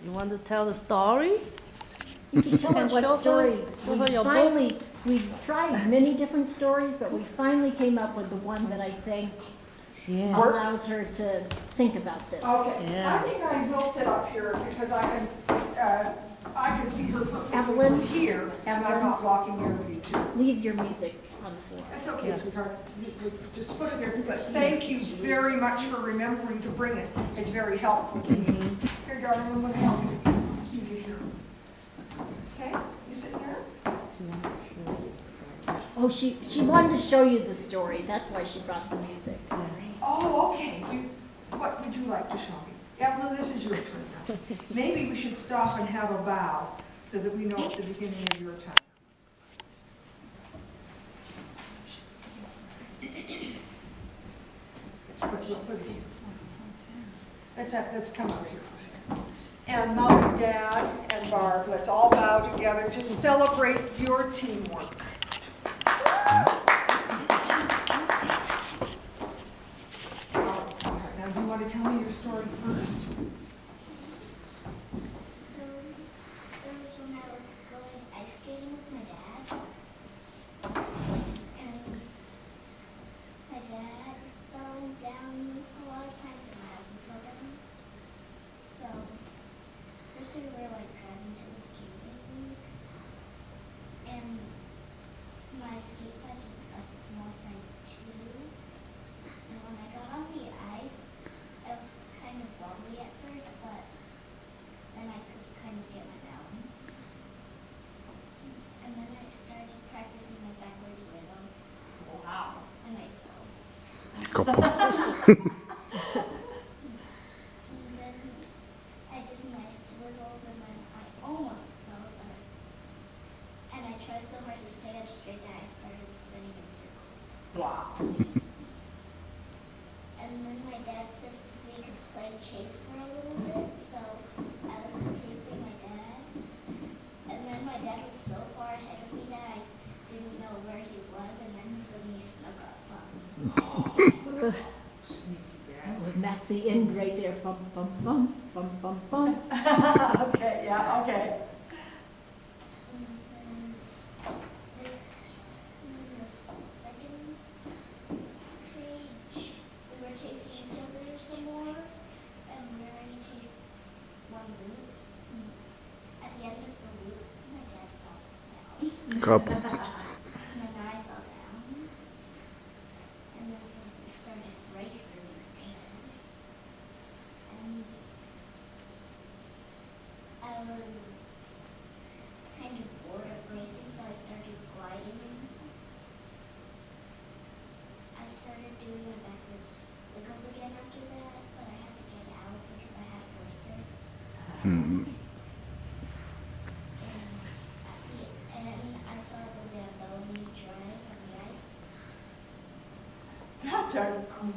You want to tell the story? You can tell her what story. Book. We tried many different stories, but we finally came up with the one that I think allows her to think about this. Okay, Yeah. I think I will sit up here because I can see her perfectly Evelyn? from here, and I'm not blocking your view too. Leave your music on the floor. That's okay, sweetheart. You just put it there. But thank you very much for remembering to bring it. It's very helpful to me. Here, darling, I'm going to help you. Let's see you here. Okay, you sit there. Oh, she wanted to show you the story. That's why she brought the music. Oh, okay. What would you like to show me? Evelyn, this is your turn now. Maybe we should stop and have a bow so that we know at the beginning of your time. Let's come over here for a second. And Mom, Dad, and Barb, let's all bow together to celebrate your teamwork. Now, do you want to tell me your story first? So, it was when I was going ice skating with my dad. And my dad fell down a lot of times and I was in front of him. So, first we were like driving to the skating rink. And my skate size was a small size 2. And when I got on the ice, I was kind of wobbly at first, but then I could kind of get my balance. And then I started practicing my backwards rhythms. Wow. And I fell. And then I did my swizzles and then I almost fell, and I tried so hard to stay up straight that I started spinning in circles. Wow. And then my dad said we could play chase for a little bit, so I was chasing my dad. And then my dad was so far ahead of me that I didn't know where he was, and then he suddenly snuck up on me. And that's the end right there. Bum, bum, bum, bum, bum, bum. Okay, yeah, okay. And then this, in the second page, we were chasing each other some more, and we already chased one loop. At the end of the loop, my dad fell down. And then I fell down. And then we started racing instead. And I was kind of bored of racing, so I started gliding. I started doing the backwards wiggles again after that, but I had to get out because I had a blister. And at the end, I saw the Zamboni drive on the ice. That's a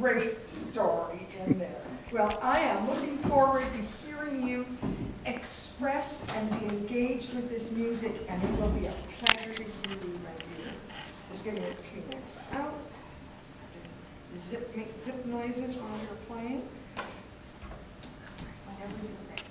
great story in there. Well, I am looking forward to hearing you express and be engaged with this music, and it will be a pleasure to hear you right here. Just getting your Kleenex out. Make zip noises while you're playing. Whenever you're ready.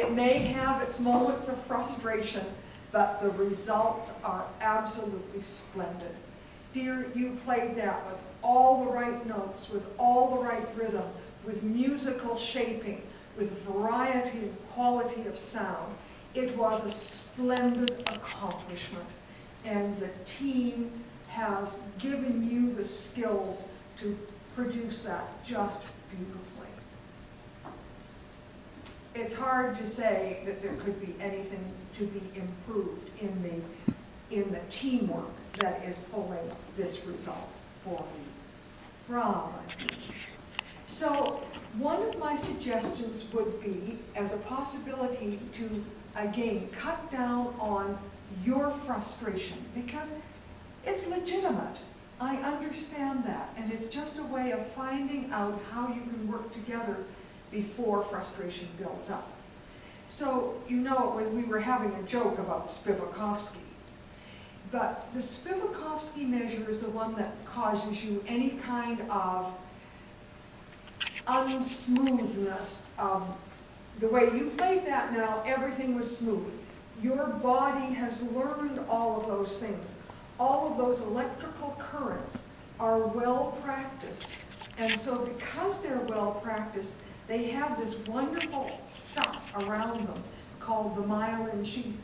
It may have its moments of frustration, but the results are absolutely splendid. Dear, you played that with all the right notes, with all the right rhythm, with musical shaping, with variety and quality of sound. It was a splendid accomplishment, and the team has given you the skills to produce that just beautifully. It's hard to say that there could be anything to be improved in the teamwork that is pulling this result for you. Bravo. So one of my suggestions would be, as a possibility to, again, cut down on your frustration, because it's legitimate. I understand that, and it's just a way of finding out how you can work together before frustration builds up. So, you know, we were having a joke about Spivakovsky, but the Spivakovsky measure is the one that causes you any kind of unsmoothness of the way you played that. Now everything was smooth. Your body has learned all of those things. All of those electrical currents are well practiced, and so because they're well practiced, they have this wonderful stuff around them called the myelin sheath.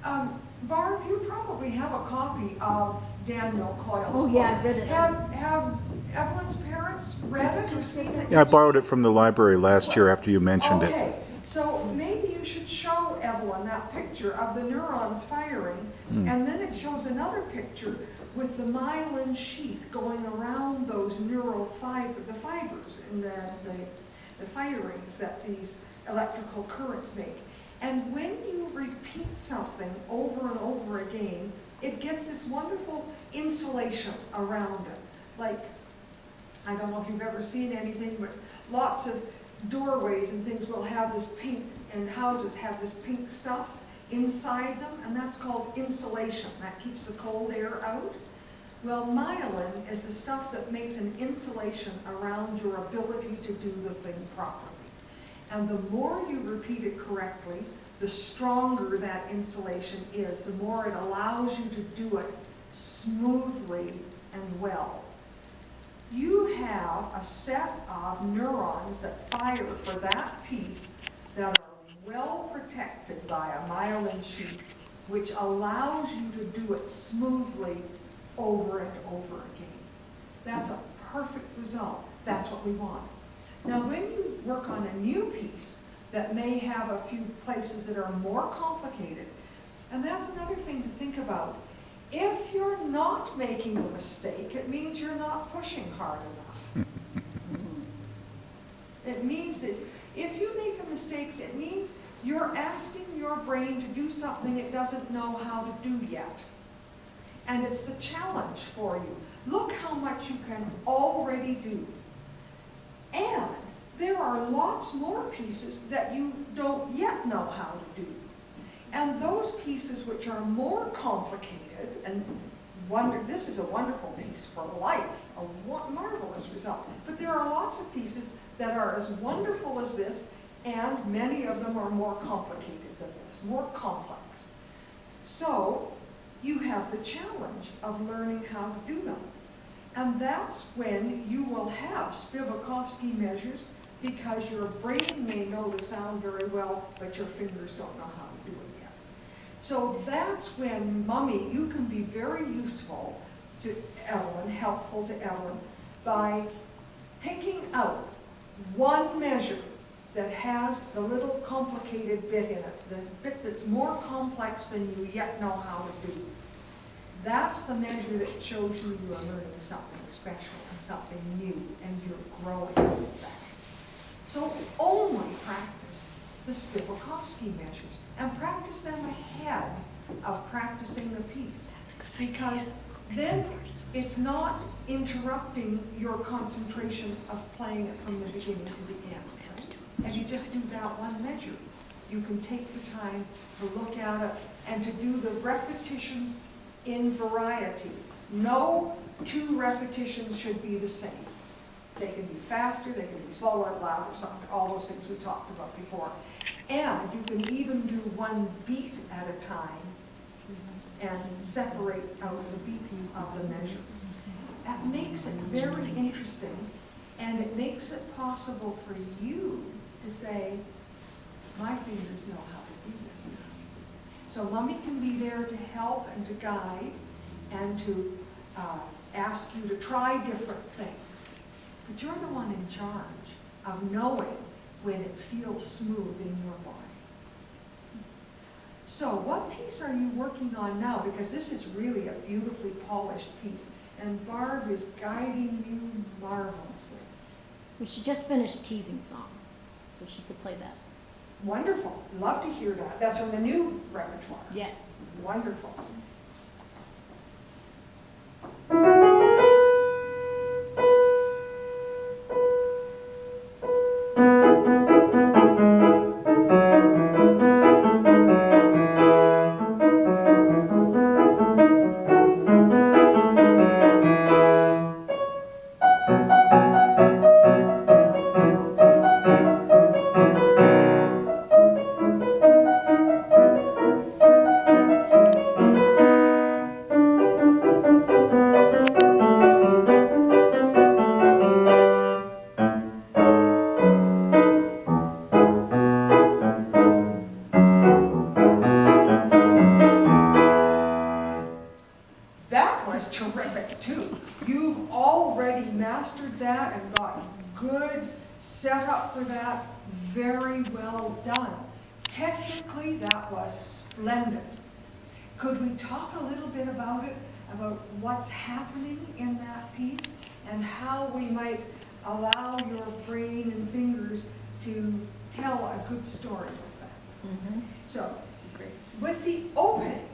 Barb, you probably have a copy of Daniel Coyle's book. Oh yeah, I read it. Have Evelyn's parents read it or seen it? Yeah, I borrowed it from the library last year after you mentioned it. Okay, so maybe you should show Evelyn that picture of the neurons firing, and then it shows another picture with the myelin sheath going around those neural fibers and the firings that these electrical currents make. And when you repeat something over and over again, it gets this wonderful insulation around it. Like, I don't know if you've ever seen anything, but lots of doorways and things will have this pink, and houses have this pink stuff inside them, and that's called insulation. That keeps the cold air out. Well, myelin is the stuff that makes an insulation around your ability to do the thing properly. And the more you repeat it correctly, the stronger that insulation is, the more it allows you to do it smoothly and well. You have a set of neurons that fire for that piece that are well protected by a myelin sheath, which allows you to do it smoothly over and over again. That's a perfect result. That's what we want. Now, when you work on a new piece that may have a few places that are more complicated, and that's another thing to think about. If you're not making a mistake, it means you're not pushing hard enough. It means that if you make a mistake, it means you're asking your brain to do something it doesn't know how to do yet. And it's the challenge for you. Look how much you can already do. And there are lots more pieces that you don't yet know how to do. And those pieces which are more complicated, and this is a wonderful piece for life, a marvelous result. But there are lots of pieces that are as wonderful as this, and many of them are more complicated than this, more complex. So you have the challenge of learning how to do them. And that's when you will have Spivakovsky measures, because your brain may know the sound very well, but your fingers don't know how to do it yet. So that's when, Mummy, you can be very useful to Evelyn, helpful to Evelyn, by picking out one measure that has the little complicated bit in it, the bit that's more complex than you yet know how to do. That's the measure that shows you are learning something special and something new, and you're growing with that. So only practice the Spivakovsky measures, and practice them ahead of practicing the piece. Because then it's not interrupting your concentration of playing it from the beginning to the end. Right? And you just do that one measure. You can take the time to look at it and to do the repetitions in variety. No two repetitions should be the same. They can be faster, they can be slower, louder, softer, all those things we talked about before. And you can even do one beat at a time and separate out the beats of the measure. That makes it very interesting, and it makes it possible for you to say, my fingers know how to do this now. So mommy can be there to help and to guide and to ask you to try different things. But you're the one in charge of knowing when it feels smooth in your body. So what piece are you working on now? Because this is really a beautifully polished piece, and Barb is guiding you marvelously. Well, she just finished Teasing Song, so she could play that. Wonderful. Love to hear that. That's from the new repertoire. Yeah. Wonderful. That was terrific too. You've already mastered that and got good setup for that. Very well done. Technically, that was splendid. Could we talk a little bit about it, about what's happening in that piece and how we might allow your brain and fingers to tell a good story with that? Mm-hmm. So, with the opening,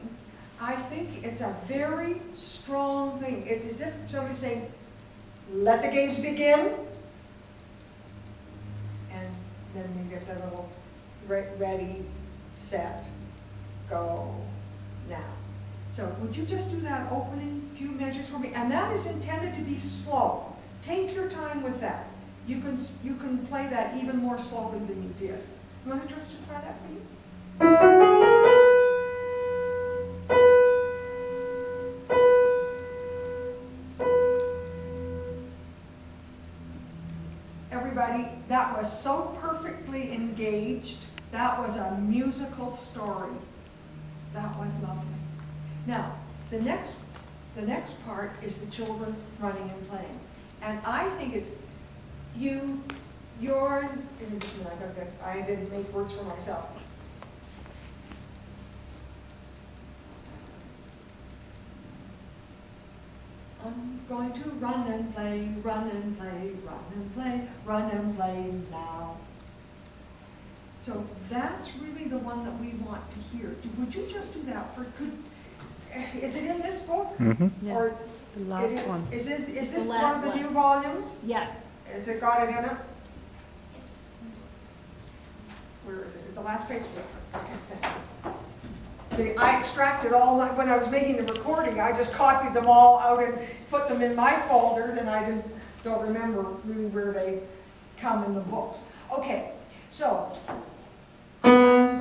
I think it's a very strong thing. It's as if somebody's saying, let the games begin. And then we get the little ready, set, go, now. So would you just do that opening few measures for me? And that is intended to be slow. Take your time with that. You can play that even more slowly than you did. You want to just try that, please? Everybody, that was so perfectly engaged. That was a musical story. That was lovely. Now, the next part is the children running and playing. And I think it's I didn't make words for myself. I'm going to run and play, run and play, run and play, run and play now. So that's really the one that we want to hear. Would you just do that is it in this book? Mm-hmm. Yeah, Or the last one. Is this The one last of the one. new volumes? Yeah. Has it got it in it? Where is it? At the last page? Okay, thank you. See, I extracted when I was making the recording, I just copied them all out and put them in my folder, then I don't remember really where they come in the books. Okay, so. And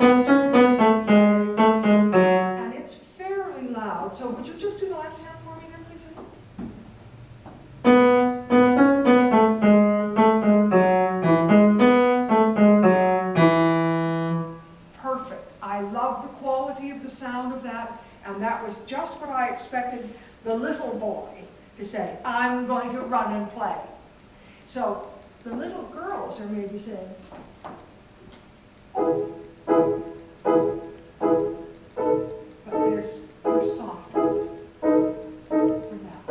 it's fairly loud, so would you just do the left hand for me then, please? Perfect. I love the quality of the sound of that, and that was just what I expected the little boy to say, I'm going to run and play. So the little girls are maybe saying, but they're softer for that.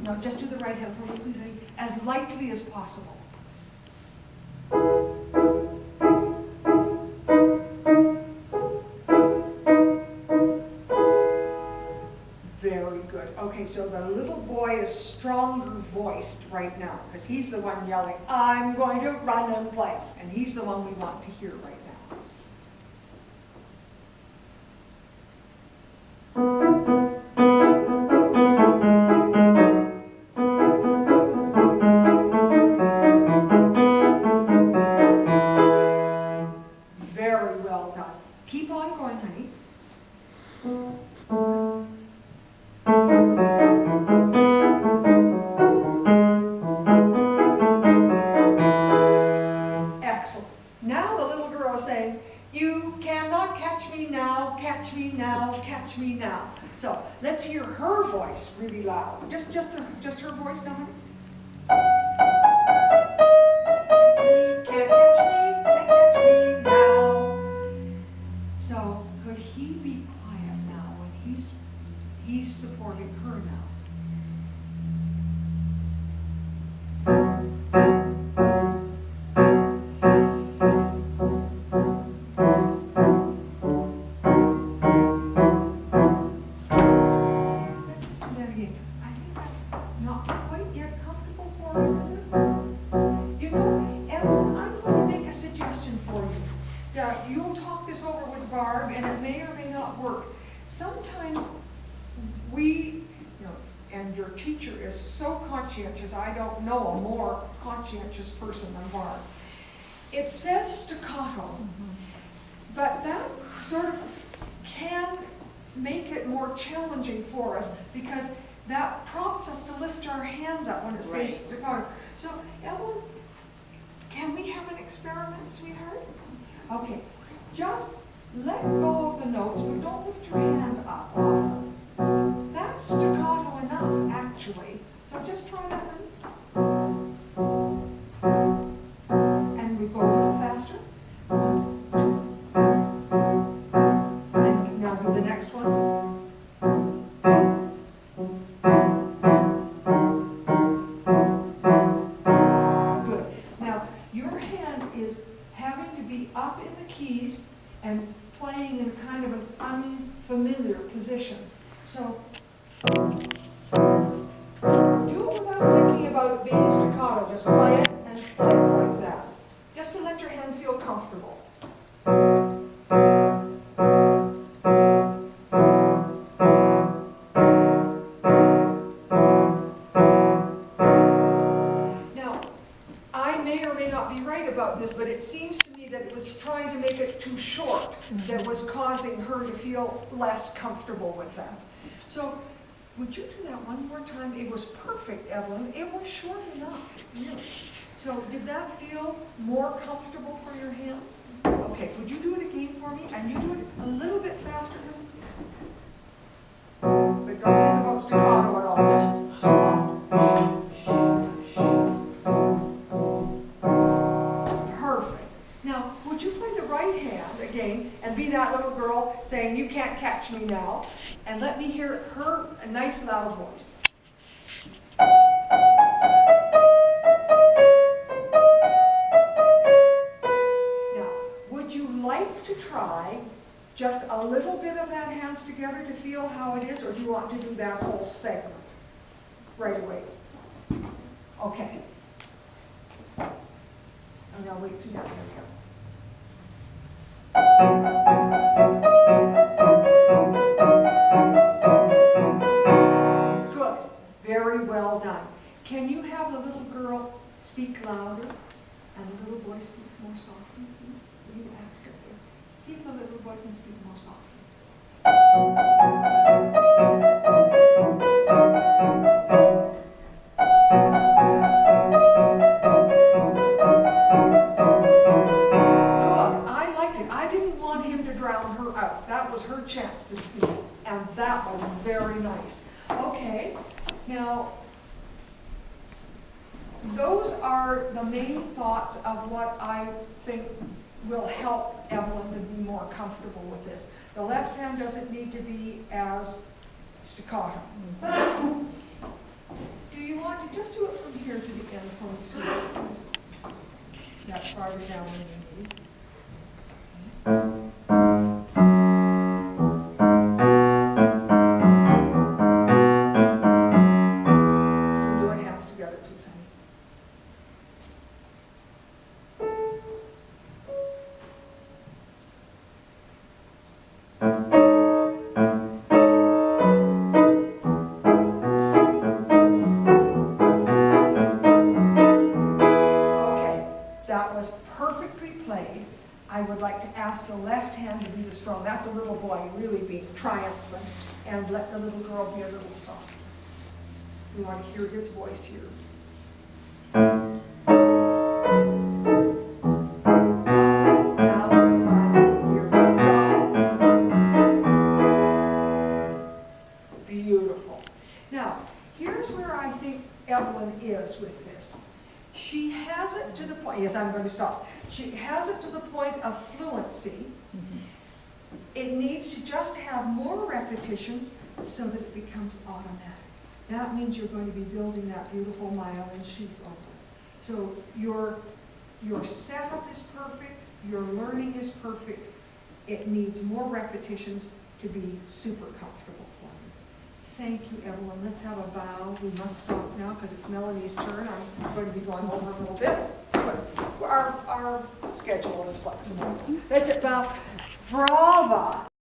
Now just do the right hand for me, please, as lightly as possible. Very good. Okay, so the little boy is stronger voiced right now because he's the one yelling, I'm going to run and play. And he's the one we want to hear right now. Keep on going, honey. Excellent. Now the little girl is saying, you cannot catch me now, catch me now, catch me now. So let's hear her voice really loud. Just her voice now, honey. Can't catch me now. So could he be quiet now when he's supporting her now? Let's just do that again. I think that's not quite yet comfortable for you, is it? You know, Evelyn, I'm going to make a suggestion for you. Yeah, you'll talk this over with Barb, and it may or may not work. Sometimes we, and your teacher is so conscientious, I don't know a more conscientious person than Barb. It says staccato, but that sort of can make it more challenging for us because that prompts us to lift our hands up when it says staccato. So, Evelyn, can we have an experiment, sweetheart? Okay, just let go of the notes, but don't lift your hand up often. That's staccato enough, actually. So just try that one. And we go a little faster. 1, 2. And now do the next ones. Good. Now, your hand is having to be up in the keys and playing in kind of an unfamiliar position. So, do it without thinking about it being staccato. Just play it and play it like that. Just to let your hand feel comfortable. Now, I may or may not be right about this, but it seems to me that it was trying to make it too short that was causing her to feel less comfortable with that. So, would you do that one more time? It was perfect, Evelyn. It was short enough, really. So, did that feel more comfortable for your hand? Okay, would you do it again for me? And you do it a little bit faster. But don't think about staccato at all. Just soft. Perfect. Now, would you play the right hand again and be that little girl saying, you can't catch me now? And let me hear her a nice loud voice. Now, would you like to try just a little bit of that hands together to feel how it is, or do you want to do that whole segment right away? Okay. Oh, now wait, see that, there we go. Good. Very well done. Can you have the little girl speak louder and the little boy speak more softly, please? Will you ask her there? See if the little boy can speak more softly. Good. I liked it. I didn't want him to drown her out. That was her chance to speak, and that was very nice. Okay, now, those are the main thoughts of what I think will help Evelyn to be more comfortable with this. The left hand doesn't need to be as staccato. Do you want to just do it from here to the end for me, sweetheart? That's farther down than you need. You can do it hands together, please, honey. Okay, that was perfectly played. like to ask the left hand to be the strong. That's a little boy really being triumphant, and let the little girl be a little soft. We want to hear his voice here. Now, here we go. Beautiful. Now, here's where I think Evelyn is with this. She has it to the point, yes, I'm going to stop. She has it to the point of fluency. It needs to just have more repetitions so that it becomes automatic. That means you're going to be building that beautiful myelin sheath over. So your setup is perfect, your learning is perfect. It needs more repetitions to be super comfortable for you. Thank you, Evelyn. Let's have a bow. We must stop now because it's Melanie's turn. I'm going to be going over a little bit, but our schedule is flexible. Let's bow. Brava.